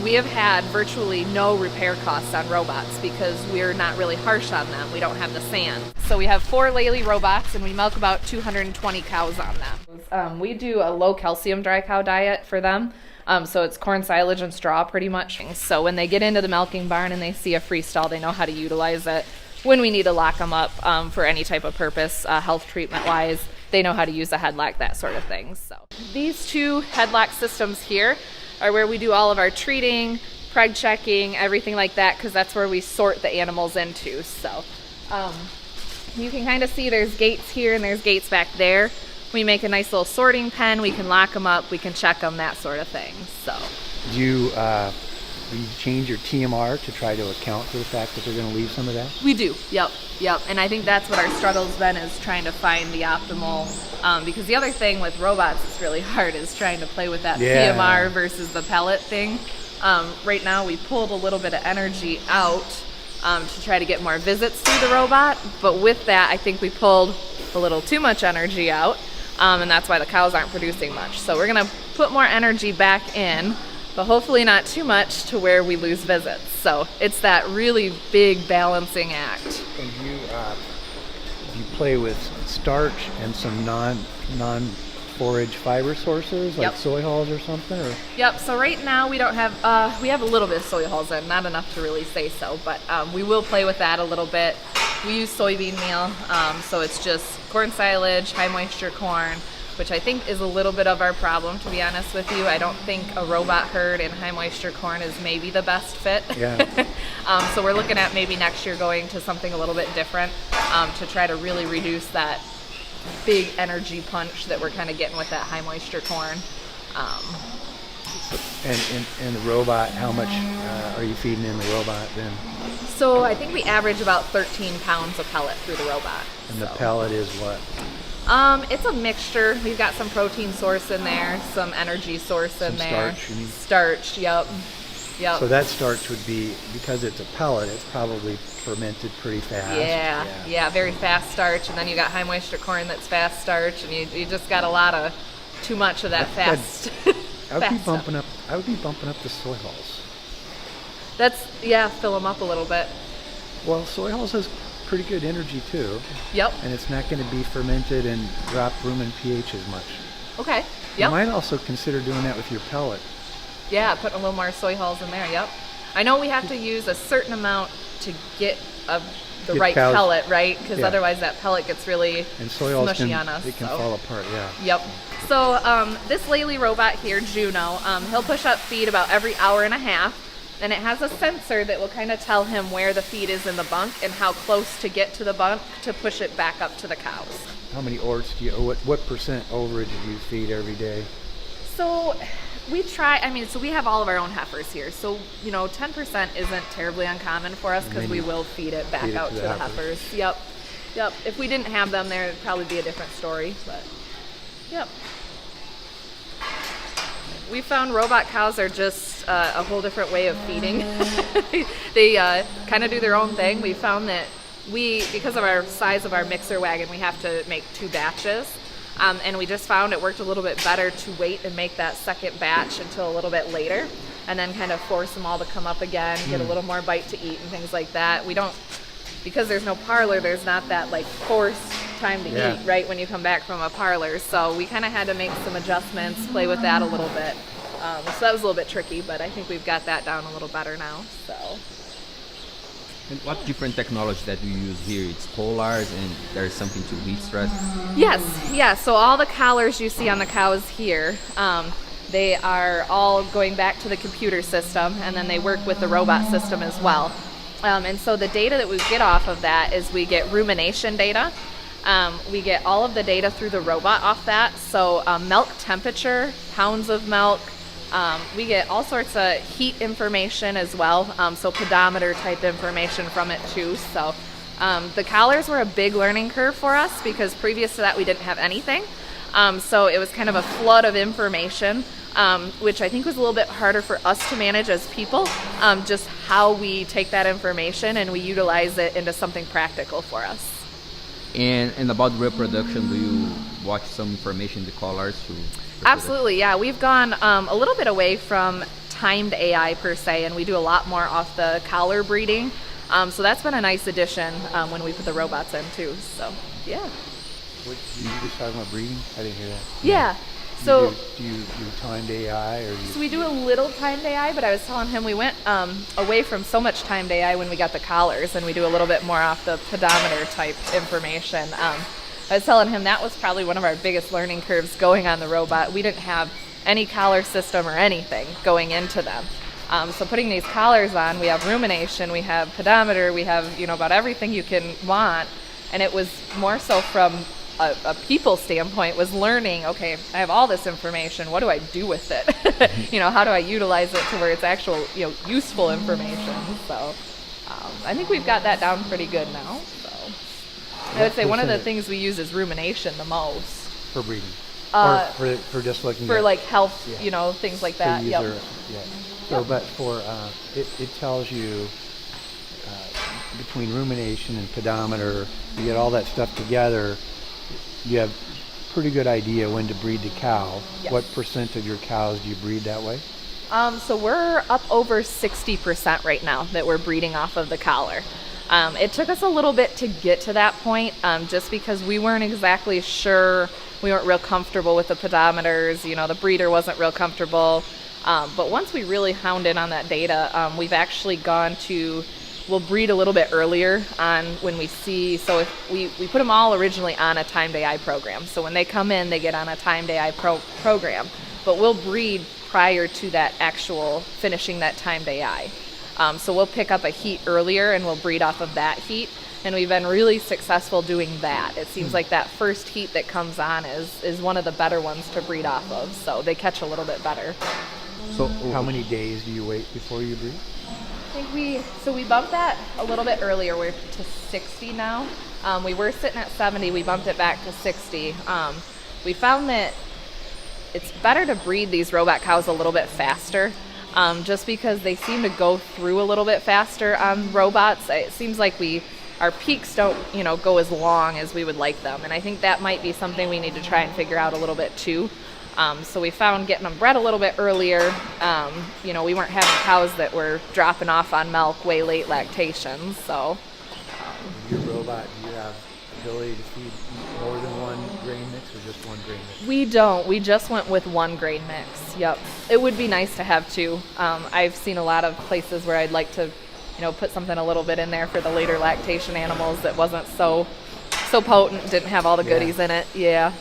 We have had virtually no repair costs on robots because we're not really harsh on them. We don't have the sand. So we have 4 Lely robots and we milk about 220 cows on them. We do a low calcium dry cow diet for them. So it's corn, silage, and straw pretty much. So when they get into the milking barn and they see a free stall, they know how to utilize it. When we need to lock them up for any type of purpose, health treatment wise, they know how to use a headlock, that sort of thing. So these 2 headlock systems here are where we do all of our treating, preg checking, everything like that, because that's where we sort the animals into. So you can kind of see there's gates here and there's gates back there. We make a nice little sorting pen. We can lock them up. We can check them, that sort of thing. So do you change your TMR to try to account for the fact that they're going to leave some of that? We do. Yep. And I think that's what our struggle's been, is trying to find the optimal, because the other thing with robots that's really hard is trying to play with that TMR versus the pellet thing. Right now we pulled a little bit of energy out to try to get more visits through the robot, but with that I think we pulled a little too much energy out, and that's why the cows aren't producing much. So we're going to put more energy back in, but hopefully not too much to where we lose visits. So it's that really big balancing act. And you play with starch and some non-forage fiber sources like soy hulls or something? Or? Yep. So right now we don't have, we have a little bit of soy hulls in, not enough to really say so, but we will play with that a little bit. We use soybean meal, so it's just corn silage, high moisture corn, which I think is a little bit of our problem, to be honest with you. I don't think a robot herd in high moisture corn is maybe the best fit. Yeah. So we're looking at maybe next year going to something a little bit different to try to really reduce that big energy punch that we're kind of getting with that high moisture corn. And the robot, how much are you feeding in the robot then? So I think we average about 13 pounds of pellet through the robot. And the pellet is what? It's a mixture. We've got some protein source in there, some energy source in there. Starch, you mean? Starch, yep. So that starch would be, because it's a pellet, it's probably fermented pretty fast. Yeah, very fast starch. And then you got high moisture corn that's fast starch, and you just got a lot of too much of that fast. I would be bumping up the soy hulls. Fill them up a little bit. Well, soy hulls has pretty good energy too. Yep. And it's not going to be fermented and drop rumen pH as much. Okay. Yep. You might also consider doing that with your pellet. Yeah, putting a little more soy hulls in there. Yep. I know we have to use a certain amount to get the right pellet, right? Because otherwise that pellet gets really smushy on us. It can fall apart. Yeah. Yep. So this Lely robot here, Juno, he'll push up feed about every hour and a half. And it has a sensor that will kind of tell him where the feed is in the bunk and how close to get to the bunk to push it back up to the cows. How many orts do you, what percent overage do you feed every day? So we try, so we have all of our own heifers here. So, 10% isn't terribly uncommon for us because we will feed it back out to the heifers. Yep. If we didn't have them there, it'd probably be a different story, but yep. We found robot cows are just a whole different way of feeding. They kind of do their own thing. We found that because of our size of our mixer wagon, we have to make 2 batches. And we just found it worked a little bit better to wait and make that second batch until a little bit later, and then kind of force them all to come up again, get a little more bite to eat and things like that. We don't, because there's no parlor, there's not that like forced time to eat right when you come back from a parlor. So we kind of had to make some adjustments, play with that a little bit. So that was a little bit tricky, but I think we've got that down a little better now. So. And what different technology that we use here? It's collars, and there's something to leaf stress? Yes. So all the collars you see on the cows here, they are all going back to the computer system, and then they work with the robot system as well. And so the data that we get off of that is we get rumination data. We get all of the data through the robot off that. So milk temperature, pounds of milk. We get all sorts of heat information as well, so pedometer type information from it too. So the collars were a big learning curve for us because previous to that we didn't have anything. So it was kind of a flood of information, which I think was a little bit harder for us to manage as people, just how we take that information and we utilize it into something practical for us. And about reproduction, do you watch some information in the collars to Absolutely, yeah. We've gone a little bit away from timed AI per se, and we do a lot more off the collar breeding. So that's been a nice addition when we put the robots in too. So yeah. What, you just talking about breeding? I didn't hear that. Yeah. So do you timed AI or? So we do a little timed AI, but I was telling him we went away from so much timed AI when we got the collars, and we do a little bit more off the pedometer type information. I was telling him that was probably one of our biggest learning curves going on the robot. We didn't have any collar system or anything going into them. So putting these collars on, we have rumination, we have pedometer, we have, you know, about everything you can want. And it was more so from a people standpoint, was learning, okay, I have all this information, what do I do with it? You know, how do I utilize it to where it's actual, you know, useful information? So I think we've got that down pretty good now. So I would say one of the things we use is rumination the most. For breeding? Or for just looking for at, like health, yeah, you know, things like that. For user, yeah. So, but for it tells you between rumination and pedometer, you get all that stuff together. You have pretty good idea when to breed the cow. Yes. What percent of your cows do you breed that way? So we're up over 60% right now that we're breeding off of the collar. It took us a little bit to get to that point, just because we weren't exactly sure. We weren't real comfortable with the pedometers. You know, the breeder wasn't real comfortable. But once we really hound in on that data, we've actually gone to, we'll breed a little bit earlier on when we see, so if we put them all originally on a timed AI program. So when they come in, they get on a timed AI program. But we'll breed prior to that actual finishing that timed AI. So we'll pick up a heat earlier and we'll breed off of that heat. And we've been really successful doing that. It seems like that first heat that comes on is one of the better ones to breed off of. So they catch a little bit better. So how many days do you wait before you breed? I think we bumped that a little bit earlier. We're to 60 now. We were sitting at 70. We bumped it back to 60. We found that it's better to breed these robot cows a little bit faster, just because they seem to go through a little bit faster on robots. It seems like our peaks don't, you know, go as long as we would like them, and I think that might be something we need to try and figure out a little bit too. So we found getting them bred a little bit earlier. You know, we weren't having cows that were dropping off on milk way late lactation. So your robot, do you have ability to feed more than one grain mix or just one grain mix? We don't. We just went with one grain mix. Yep. It would be nice to have two. I've seen a lot of places where I'd like to, you know, put something a little bit in there for the later lactation animals that wasn't so potent, didn't have all the goodies in it. Yeah.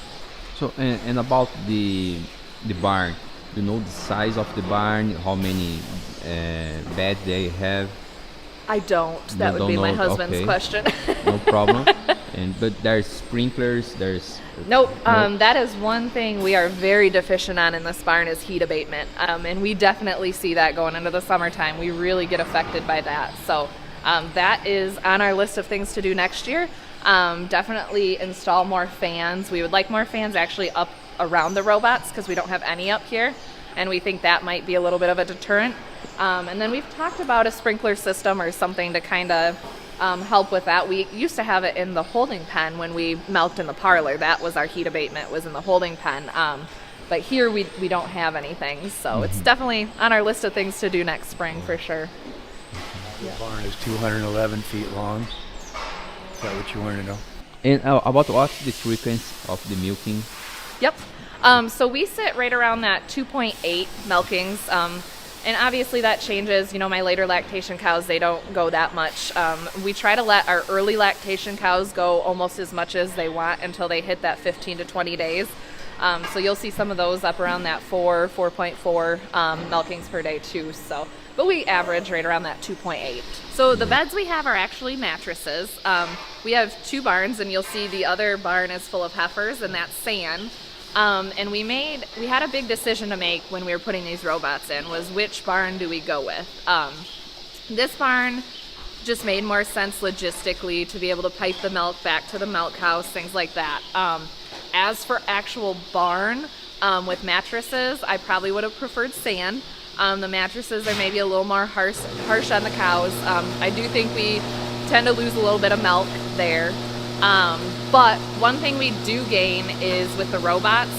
So and about the barn, you know the size of the barn, how many beds they have? I don't. That would be my husband's question. No problem. But there's sprinklers. Nope. That is one thing we are very deficient on in this barn is heat abatement, and we definitely see that going into the summertime. We really get affected by that. So that is on our list of things to do next year. Definitely install more fans. We would like more fans actually up around the robots because we don't have any up here, and we think that might be a little bit of a deterrent. And then we've talked about a sprinkler system or something to kind of help with that. We used to have it in the holding pen when we milked in the parlor. That was our heat abatement, was in the holding pen. But here we don't have anything, so it's definitely on our list of things to do next spring for sure. The barn is 211 feet long. Is that what you wanted to know? And about what's the frequency of the milking? Yep. So we sit right around that 2.8 milkings. And obviously that changes. You know, my later lactation cows, they don't go that much. We try to let our early lactation cows go almost as much as they want until they hit that 15 to 20 days. So you'll see some of those up around that 4.4 milkings per day too. So, but we average right around that 2.8. So the beds we have are actually mattresses. We have two barns, and you'll see the other barn is full of heifers, and that's sand. And we had a big decision to make when we were putting these robots in, was which barn do we go with? This barn just made more sense logistically to be able to pipe the milk back to the milk house, things like that. As for actual barn with mattresses, I probably would have preferred sand. The mattresses are maybe a little more harsh on the cows. I do think we tend to lose a little bit of milk there. But one thing we do gain is with the robots,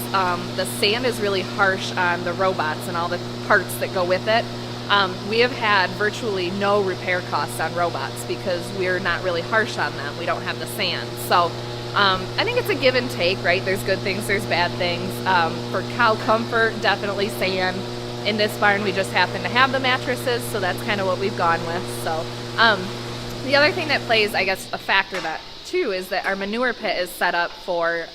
the sand is really harsh on the robots and all the parts that go with it. We have had virtually no repair costs on robots because we're not really harsh on them. We don't have the sand. So I think it's a give and take, right? There's good things, there's bad things. For cow comfort, definitely sand. In this barn, we just happen to have the mattresses, so that's kind of what we've gone with. So the other thing that plays, I guess, a factor that too is that our manure pit is set up for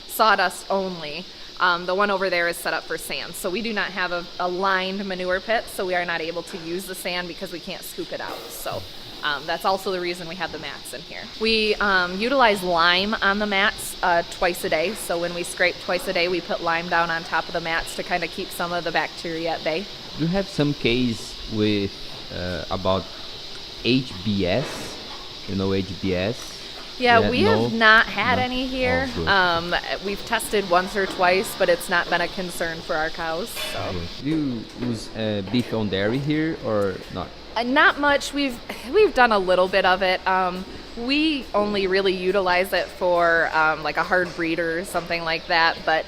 sawdust only. The one over there is set up for sand. So we do not have a lined manure pit, so we are not able to use the sand because we can't scoop it out. So that's also the reason we have the mats in here. We utilize lime on the mats twice a day. So when we scrape twice a day, we put lime down on top of the mats to kind of keep some of the bacteria at bay. Do you have some case with about HBS? You know HBS? Yeah, we no? have not had any here. Oh, We've tested once or twice, but it's not been a concern for our cows. So. Do you use beef on dairy here or not? Not much. We've done a little bit of it. We only really utilize it for like a hard breeder or something like that. But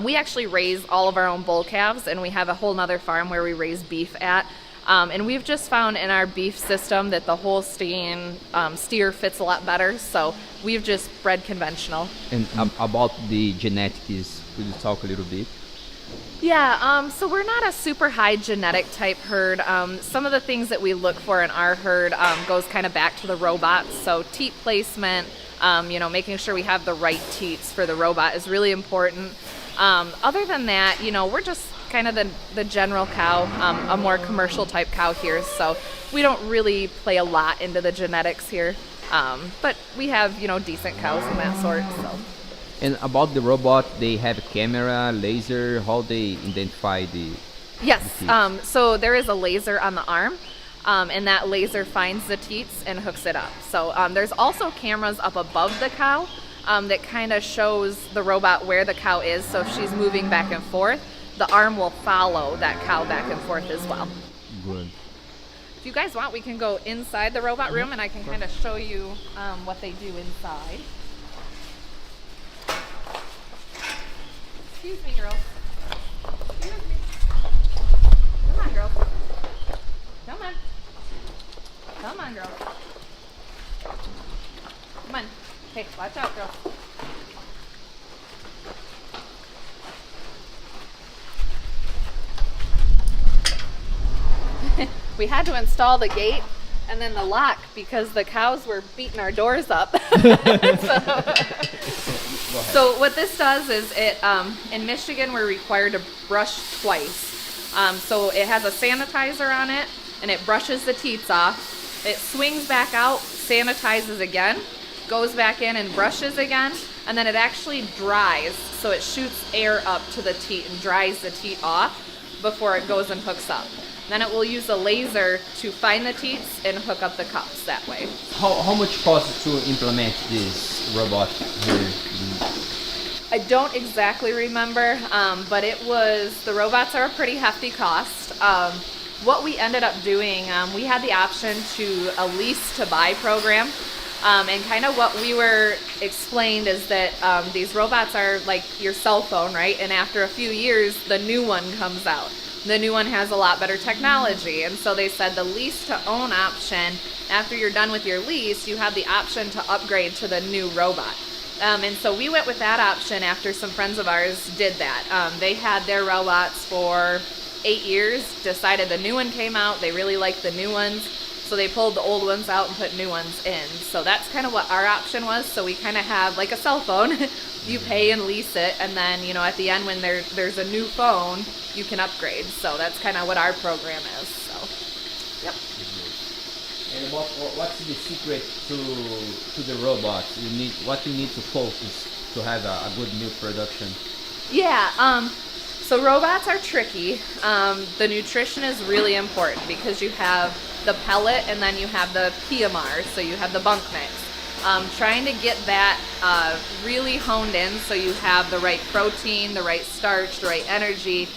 we actually raise all of our own bull calves, and we have a whole nother farm where we raise beef at. And we've just found in our beef system that the Holstein steer fits a lot better. So we've just bred conventional. And about the genetics, could you talk a little bit? Yeah, so we're not a super high genetic type herd. Some of the things that we look for in our herd goes kind of back to the robots. So teat placement, making sure we have the right teats for the robot is really important. Other than that, we're just kind of the general cow, a more commercial type cow here. So we don't really play a lot into the genetics here. But we have, decent cows and that sort. So. And about the robot, they have a camera, laser, how they identify the... Yes, the teats? So there is a laser on the arm, and that laser finds the teats and hooks it up. So there's also cameras up above the cow that kind of shows the robot where the cow is. So if she's moving back and forth, the arm will follow that cow back and forth as well. Good. If you guys want, we can go inside the robot room and I can kind of show you what they do inside. Excuse me, girls. Excuse me. Come on, girls. Come on. Come on, girls. Come on. Hey, watch out, girls. We had to install the gate and then the lock because the cows were beating our doors up. So what this does is it, in Michigan, we're required to brush twice. So it has a sanitizer on it and it brushes the teats off. It swings back out, sanitizes again, goes back in and brushes again, and then it actually dries. So it shoots air up to the teat and dries the teat off before it goes and hooks up. Then it will use a laser to find the teats and hook up the cups that way. How much costs to implement this robot here? I don't exactly remember, but the robots are a pretty hefty cost. What we ended up doing, we had the option to a lease to buy program. And kind of what we were explained is that these robots are like your cell phone, right? And after a few years, the new one comes out. The new one has a lot better technology. And so they said the lease to own option, after you're done with your lease, you have the option to upgrade to the new robot. And so we went with that option after some friends of ours did that. They had their robots for 8 years, decided the new one came out, they really liked the new ones, so they pulled the old ones out and put new ones in. So that's kind of what our option was. So we kind of have like a cell phone. You pay and lease it, and then at the end when there's a new phone, you can upgrade. So that's kind of what our program is. So, yep. And what's the secret to the robot? What you need to focus to have a good milk production? Yeah. So robots are tricky. The nutrition is really important because you have the pellet and then you have the PMR, so you have the bunk mix. Trying to get that really honed in so you have the right protein, the right starch, the right energy,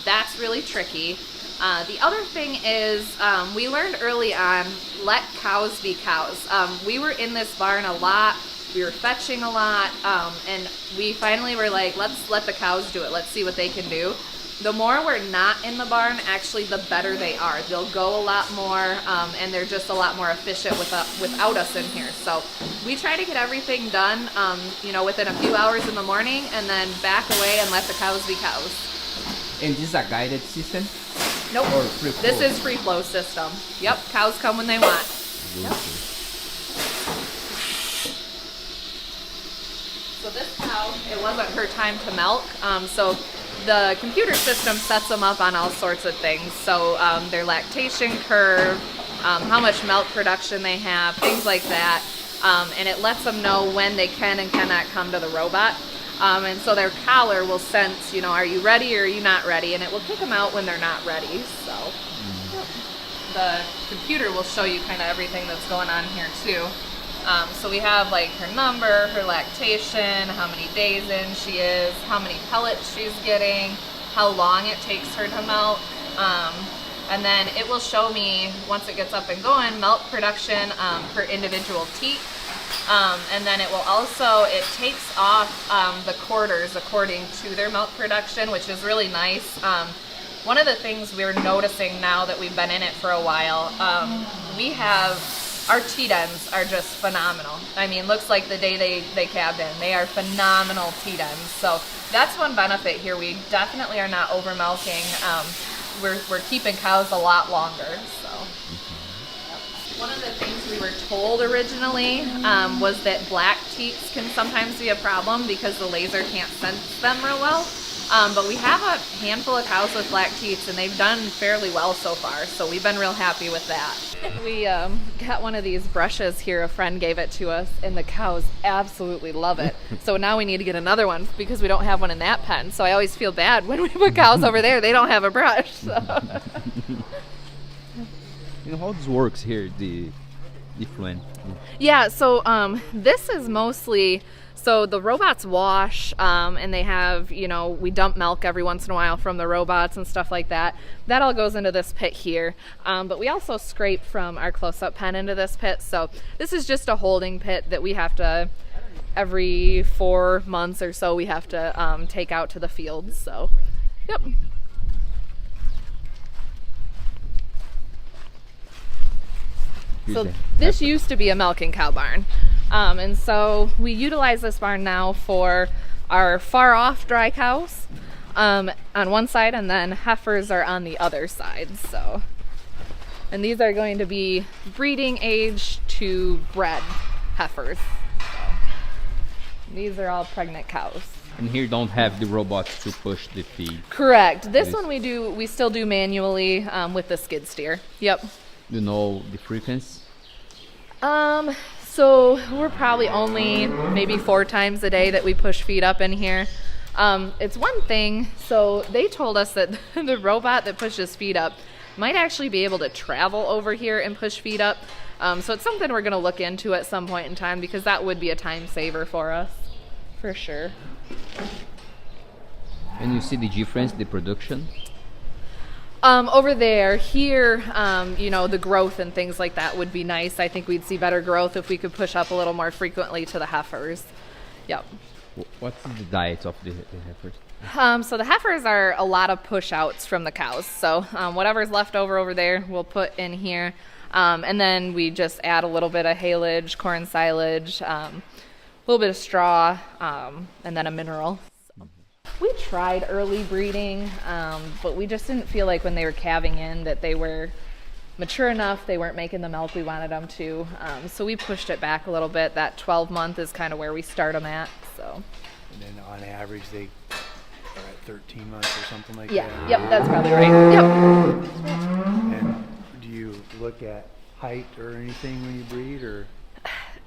that's really tricky. The other thing is we learned early on, let cows be cows. We were in this barn a lot We were fetching a lot, and we finally were like, let's let the cows do it. Let's see what they can do. The more we're not in the barn, actually, the better they are. They'll go a lot more, and they're just a lot more efficient without us in here. So we try to get everything done, you know, within a few hours in the morning, and then back away and let the cows be cows. And this is a guided system? Nope. Or free flow? This is free flow system. Yep. Cows come when they want. Yep. So this cow, it wasn't her time to milk. So the computer system sets them up on all sorts of things. So their lactation curve, how much milk production they have, things like that. And it lets them know when they can and cannot come to the robot. And so their collar will sense, you know, are you ready or are you not ready? And it will kick them out when they're not ready. So the computer will show you kind of everything that's going on here too. So we have like her number, her lactation, how many days in she is, how many pellets she's getting, how long it takes her to milk. And then it will show me, once it gets up and going, milk production per individual teat. And then it will also, it takes off the quarters according to their milk production, which is really nice. One of the things we're noticing now that we've been in it for a while, we have, our teat ends are just phenomenal. I mean, looks like the day they calved in. They are phenomenal teat ends. So that's one benefit here. We definitely are not over milking. We're keeping cows a lot longer. So one of the things we were told originally was that black teats can sometimes be a problem because the laser can't sense them real well. But we have a handful of cows with black teats, and they've done fairly well so far, so we've been real happy with that. We got one of these brushes here. A friend gave it to us, and the cows absolutely love it. So now we need to get another one because we don't have one in that pen. So I always feel bad when we put cows over there. They don't have a brush. So. You know how this works here, the effluent? Yeah, so this is mostly... So the robots wash, and they have, you know, we dump milk every once in a while from the robots and stuff like that. That all goes into this pit here. But we also scrape from our close-up pen into this pit. So this is just a holding pit that we have to, every 4 months or so, we have to take out to the fields. So, yep. So this used to be a milking cow barn. And so we utilize this barn now for our far off dry cows on one side, and then heifers are on the other side. So, and these are going to be breeding age to bred heifers. So, these are all pregnant cows. And here don't have the robots to push the feed. Correct. This one we still do manually with the skid steer. Yep. You know the frequency? So we're probably only maybe 4 times a day that we push feed up in here. It's one thing, so they told us that the robot that pushes feed up might actually be able to travel over here and push feed up. So it's something we're going to look into at some point in time because that would be a time saver for us, for sure. And you see the difference, the production? Over there, here, you know, the growth and things like that would be nice. I think we'd see better growth if we could push up a little more frequently to the heifers. Yep. What's the diet of the heifers? So the heifers are a lot of push outs from the cows. So whatever's left over there, we'll put in here. And then we just add a little bit of haylage, corn silage, a little bit of straw, and then a mineral. We tried early breeding, but we just didn't feel like when they were calving in that they were mature enough. They weren't making the milk we wanted them to. So we pushed it back a little bit. That 12-month is kind of where we start them at. So. And then on average, they are at 13 months or something like that? Yeah, yep, that's probably right. Yep. And do you look at height or anything when you breed, or?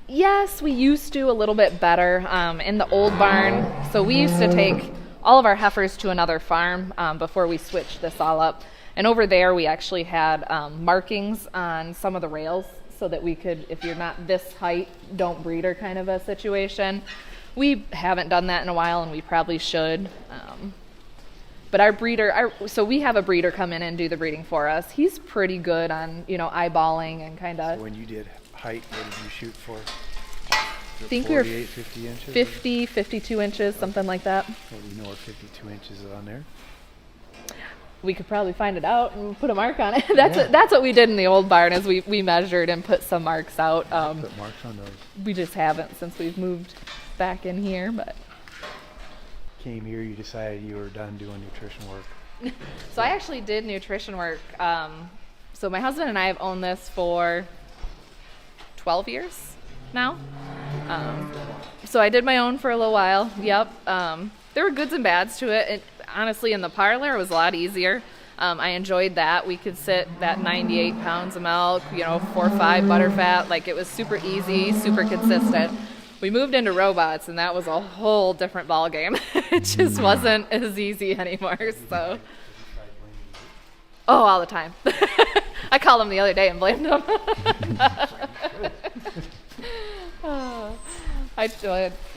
Yes, we used to a little bit better in the old barn. So we used to take all of our heifers to another farm before we switched this all up. And over there we actually had markings on some of the rails so that we could, if you're not this height, don't breed her kind of a situation. We haven't done that in a while, and we probably should. But our breeder, so we have a breeder come in and do the breeding for us. He's pretty good on, you know, eyeballing and kind of. So when you did height, what did you shoot for? I think we were 48, 50 inches? 50, 52 inches, something like that. Well, you know what 52 inches is on there? We could probably find it out and put a mark on it. That's what we did in the old barn, is we measured and put some marks out. Put marks on those. We just haven't since we've moved back in here, but. Came here, you decided you were done doing nutrition work. So I actually did nutrition work. So my husband and I have owned this for 12 years now. So I did my own for a little while. Yep. There were goods and bads to it. And honestly, in the parlor, it was a lot easier. I enjoyed that. We could sit that 98 pounds of milk, 4 or 5 butterfat. Like, it was super easy, super consistent. We moved into robots, and that was a whole different ballgame. It just wasn't as easy anymore. So, all the time. I called him the other day and blamed him.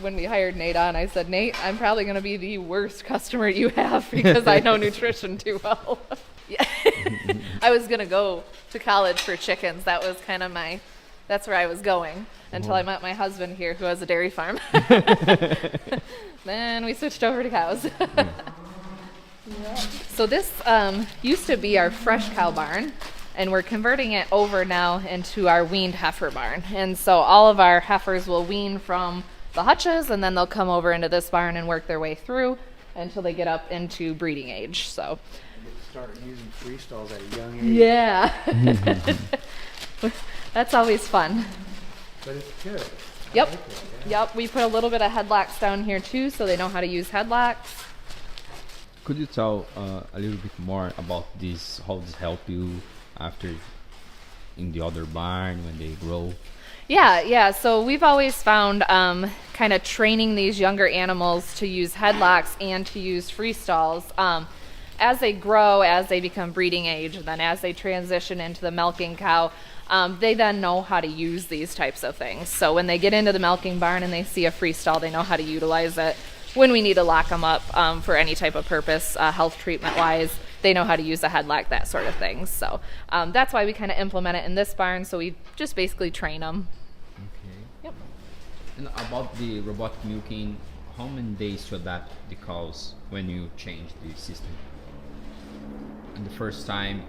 When we hired Nate on, I said, Nate, I'm probably going to be the worst customer you have because I know nutrition too well. Yeah. I was going to go to college for chickens. That was kind of that's where I was going until I met my husband here, who has a dairy farm. Then we switched over to cows. Yeah. So this used to be our fresh cow barn, and we're converting it over now into our weaned heifer barn. And so all of our heifers will wean from the hutches, and then they'll come over into this barn and work their way through until they get up into breeding age. So Start using freestalls at a young age. Yeah. That's always fun. But it's good. Yep. I like it, yeah. Yep. We put a little bit of headlocks down here too, so they know how to use headlocks. Could you tell a little bit more about this? How this help you after in the other barn when they grow? Yeah. So we've always found kind of training these younger animals to use headlocks and to use freestalls. As they grow, as they become breeding age, and then as they transition into the milking cow, they then know how to use these types of things. So when they get into the milking barn and they see a freestall, they know how to utilize it. When we need to lock them up for any type of purpose, health treatment wise, they know how to use a headlock, that sort of thing. So that's why we kind of implement it in this barn. So we just basically train them. Okay. Yep. And about the robotic milking, how many days to adapt the cows when you change the system? And the first time,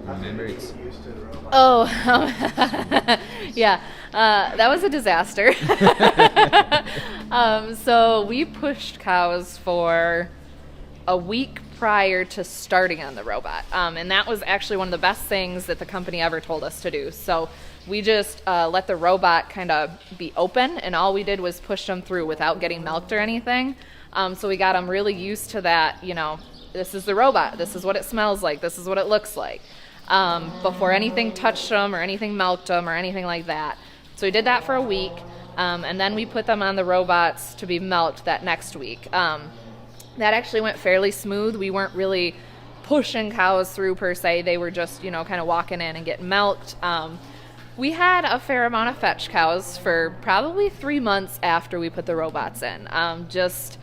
remember it's Used to the robot. Oh, yeah, that was a disaster. So we pushed cows for a week prior to starting on the robot. And that was actually one of the best things that the company ever told us to do. So we just let the robot kind of be open, and all we did was push them through without getting milked or anything. So we got them really used to that, this is the robot, this is what it smells like, this is what it looks like. Before anything touched them or anything milked them or anything like that. So we did that for a week, and then we put them on the robots to be milked that next week. That actually went fairly smooth. We weren't really pushing cows through per se. They were just, kind of walking in and getting milked. We had a fair amount of fetch cows for probably 3 months after we put the robots in. Just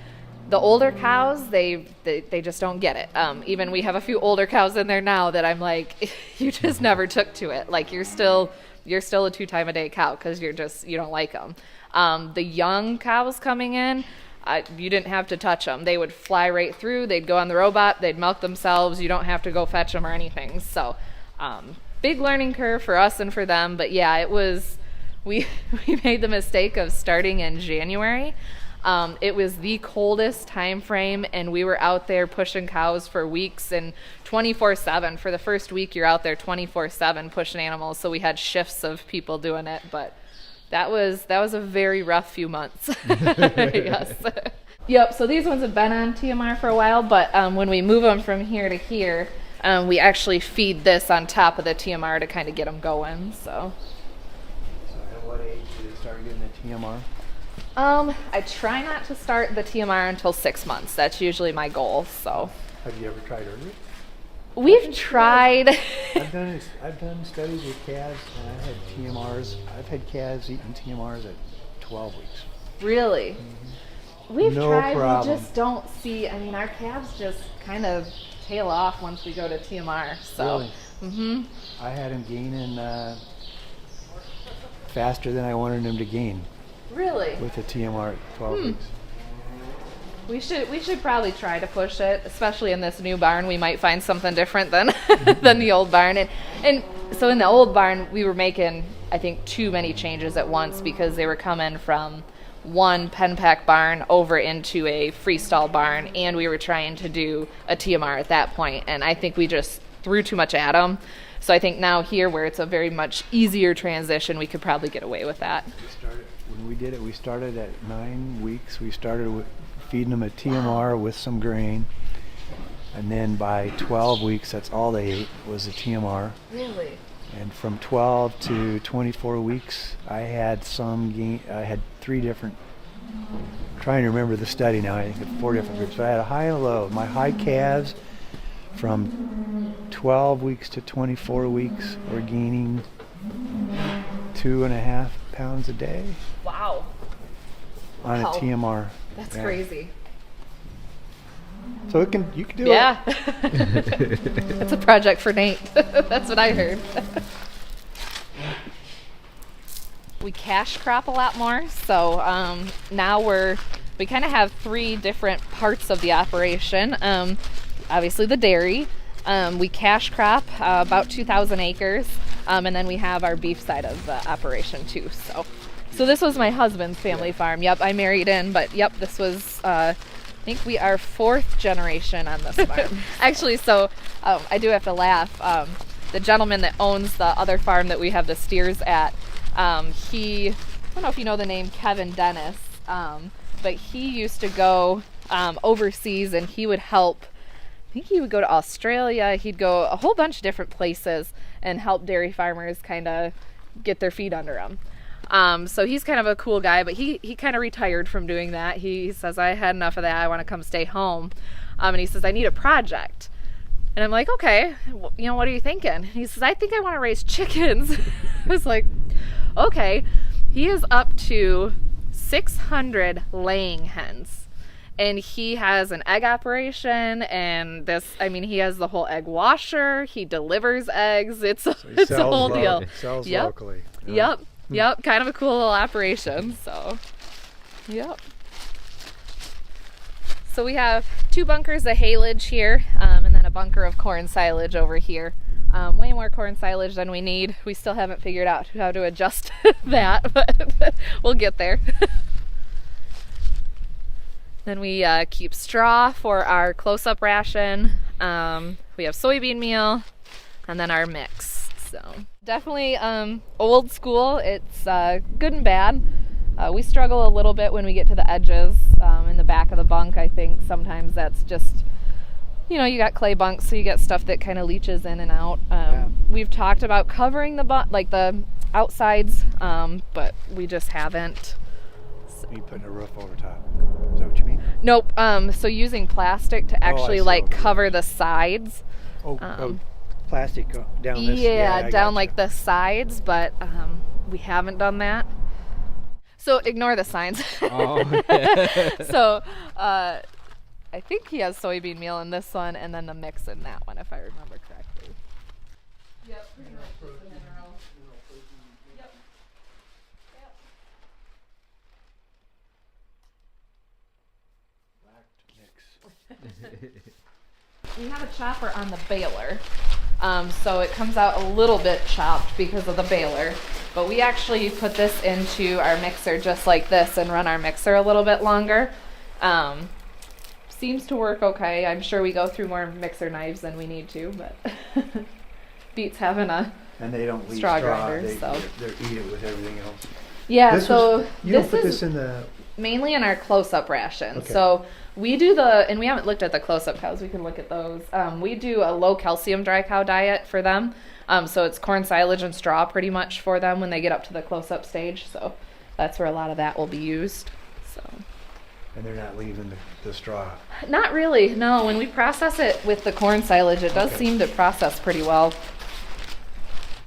the older cows, they just don't get it. Even we have a few older cows in there now that I'm like, you just never took to it. Like, you're still a 2 time a day cow because you don't like them. The young cows coming in, you didn't have to touch them. They would fly right through. They'd go on the robot. They'd milk themselves. You don't have to go fetch them or anything. So, big learning curve for us and for them. But yeah, it was. We made the mistake of starting in January. It was the coldest time frame, and we were out there pushing cows for weeks and 24/7. For the first week, you're out there 24/7 pushing animals. So we had shifts of people doing it, but that was a very rough few months. Yes. Yep. So these ones have been on TMR for a while, but when we move them from here to here, we actually feed this on top of the TMR to kind of get them going. So at what age do they start getting the TMR? I try not to start the TMR until 6 months. That's usually my goal. So Have you ever tried earlier? we've tried. I've done studies with calves, and I've had TMRs. I've had calves eating TMRs at 12 weeks. Really? We've No tried. problem. We just don't see. I mean, our calves just kind of tail off once we go to TMR. So. Really? I had them gaining faster than I wanted them to gain. Really? with the TMR at 12 weeks. We should probably try to push it, especially in this new barn. We might find something different than than the old barn. And so in the old barn, we were making, I think, too many changes at once because they were coming from one pen pack barn over into a freestall barn, and we were trying to do a TMR at that point. And I think we just threw too much at them. So I think now here, where it's a very much easier transition, we could probably get away with that. When we did it, we started at 9 weeks. We started with feeding them a TMR with some grain. And then by 12 weeks, that's all they ate was a TMR. Really? And from 12 to 24 weeks, I had I had 3 different, I'm trying to remember the study now, I think it's 4 different groups. So I had a high and a low. My high calves from 12 weeks to 24 weeks were gaining 2.5 pounds a day. Wow. On a TMR. That's crazy. So you can do it. Yeah. That's a project for Nate. That's what I heard. We cash crop a lot more. So now we kind of have 3 different parts of the operation. Obviously the dairy. We cash crop about 2,000 acres. And then we have our beef side of the operation too. So this was my husband's family farm. Yep, I married in, but yep, this was, I think we are 4th generation on this farm. Actually, so I do have to laugh. The gentleman that owns the other farm that we have the steers at, I don't know if you know the name Kevin Dennis, but he used to go overseas and he would help. I think he would go to Australia. He'd go a whole bunch of different places and help dairy farmers kind of get their feet under them. So he's kind of a cool guy, but he kind of retired from doing that. He says, I had enough of that. I want to come stay home. And he says, I need a project. And I'm like, okay, what are you thinking? And he says, I think I want to raise chickens. I was like, okay. He is up to 600 laying hens. And he has an egg operation, and he has the whole egg washer. He delivers eggs. It's a whole deal. Sells locally. Yep. Kind of a cool little operation. So, yep. So we have 2 bunkers of haylage here, and then a bunker of corn silage over here. Way more corn silage than we need. We still haven't figured out how to adjust that, but we'll get there. Then we keep straw for our close-up ration. We have soybean meal, and then our mix. So definitely old school. It's good and bad. We struggle a little bit when we get to the edges in the back of the bunk. I think sometimes that's just, you got clay bunks, so you get stuff that kind of leaches in and out. We've talked about covering the outsides, but we just haven't. You putting a roof over top. Is that what you mean? Nope. So using plastic to actually cover the sides. Plastic down this. Yeah, down like the sides, but we haven't done that. So ignore the signs. Oh. So I think he has soybean meal in this one, and then the mix in that one, if I remember correctly. Yep, pretty much just the mineral. Yep. We have a chopper on the baler, so it comes out a little bit chopped because of the baler, but we actually put this into our mixer just like this and run our mixer a little bit longer. Seems to work okay. I'm sure we go through more mixer knives than we need to, but beats having a and they don't leave straw grinder. They eat it with everything else. Yeah, you don't put this in the mainly in our close-up ration. Okay. So we do and we haven't looked at the close-up cows. We can look at those. We do a low calcium dry cow diet for them. So it's corn silage and straw pretty much for them when they get up to the close-up stage. So that's where a lot of that will be used. So. And they're not leaving the straw? Not really, no. When we process it with the corn silage, it does seem to process pretty well.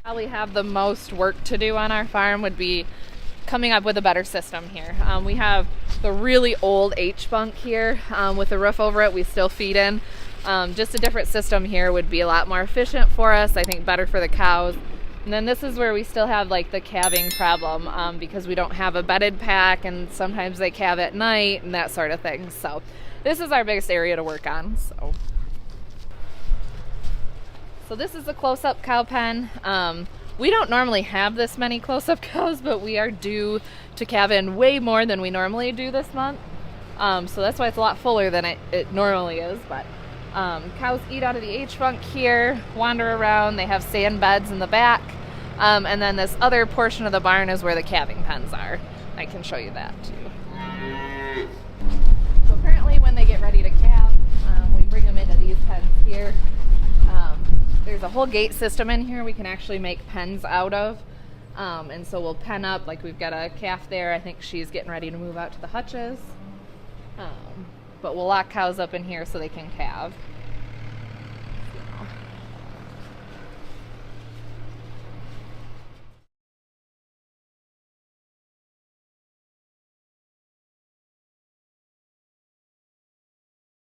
Probably have the most work to do on our farm would be coming up with a better system here. We have the really old H bunk here with the roof over it. We still feed in. Just a different system here would be a lot more efficient for us. I think better for the cows. And then this is where we still have like the calving problem, because we don't have a bedded pack, and sometimes they calve at night and that sort of thing. So this is our biggest area to work on. So this is a close-up cow pen. We don't normally have this many close-up cows, but we are due to calve in way more than we normally do this month. So that's why it's a lot fuller than it normally is. But cows eat out of the H-trunk here, wander around. They have sand beds in the back. And then this other portion of the barn is where the calving pens are. I can show you that too. So currently when they get ready to calve, we bring them into these pens here. There's a whole gate system in here we can actually make pens out of. And so we'll pen up, like we've got a calf there. I think she's getting ready to move out to the hutches. But we'll lock cows up in here so they can calve.